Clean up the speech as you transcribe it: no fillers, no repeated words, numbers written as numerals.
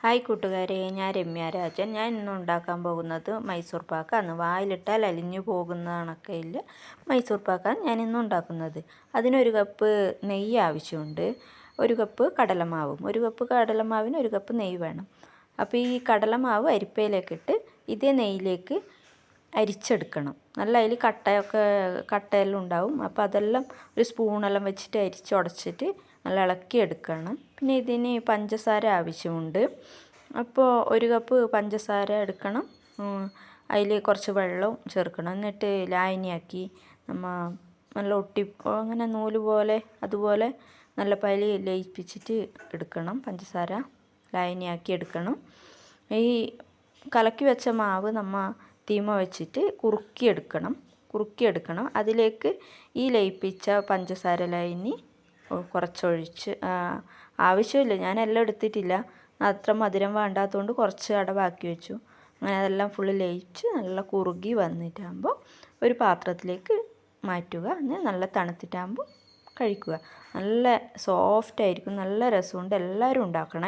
Hi കൂട്ടുകാരെ, ഞാൻ രമ്യ രാജൻ. ഞാൻ ഇന്ന് ഉണ്ടാക്കാൻ പോകുന്നത് മൈസൂർ പാക്കാണ്. വായിലിട്ടാൽ അലിഞ്ഞു പോകുന്ന കണക്കയിൽ മൈസൂർ പാക്കാണ് ഞാൻ ഇന്ന് ഉണ്ടാക്കുന്നത്. അതിനൊരു കപ്പ് നെയ്യ് ആവശ്യമുണ്ട്. ഒരു കപ്പ് കടലമാവും. ഒരു കപ്പ് കടലമാവിന് ഒരു കപ്പ് നെയ്യ് വേണം. അപ്പോൾ ഈ കടലമാവ് അരിപ്പയിലേക്കിട്ട് ഇതേ നെയ്യിലേക്ക് അരിച്ചെടുക്കണം. നല്ല അതിൽ കട്ടയെല്ലാം ഉണ്ടാവും. അപ്പോൾ അതെല്ലാം ഒരു സ്പൂണെല്ലാം വെച്ചിട്ട് അരിച്ചുടച്ചിട്ട് നല്ല ഇളക്കിയെടുക്കണം. പിന്നെ ഇതിന് പഞ്ചസാര ആവശ്യമുണ്ട്. അപ്പോൾ ഒരു കപ്പ് പഞ്ചസാര എടുക്കണം. അതിൽ കുറച്ച് വെള്ളവും ചേർക്കണം. എന്നിട്ട് ലായനിയാക്കി നല്ല അങ്ങനെ നൂല് പോലെ അതുപോലെ നല്ല പൈലി ലയിപ്പിച്ചിട്ട് എടുക്കണം. പഞ്ചസാര ലായനിയാക്കി എടുക്കണം. ഈ കലക്കി വെച്ച മാവ് തീമ വെച്ചിട്ട് കുറുക്കിയെടുക്കണം. അതിലേക്ക് ഈ ലയിപ്പിച്ച പഞ്ചസാര ലായനി കുറച്ചൊഴിച്ച്, ആവശ്യമില്ല, ഞാനെല്ലാം എടുത്തിട്ടില്ല, അത്ര മധുരം വേണ്ടാത്തതുകൊണ്ട് കുറച്ച് അടവാക്കി വെച്ചു. അങ്ങനെ അതെല്ലാം ഫുള്ള് ലയിച്ച് നല്ല കുറുകി വന്നിട്ടാകുമ്പോൾ ഒരു പാത്രത്തിലേക്ക് മാറ്റുക. എന്നിട്ട് നല്ല തണുത്തിട്ടാകുമ്പോൾ കഴിക്കുക. നല്ല സോഫ്റ്റായിരിക്കും, നല്ല രസമുണ്ട്. എല്ലാവരും ഉണ്ടാക്കണം.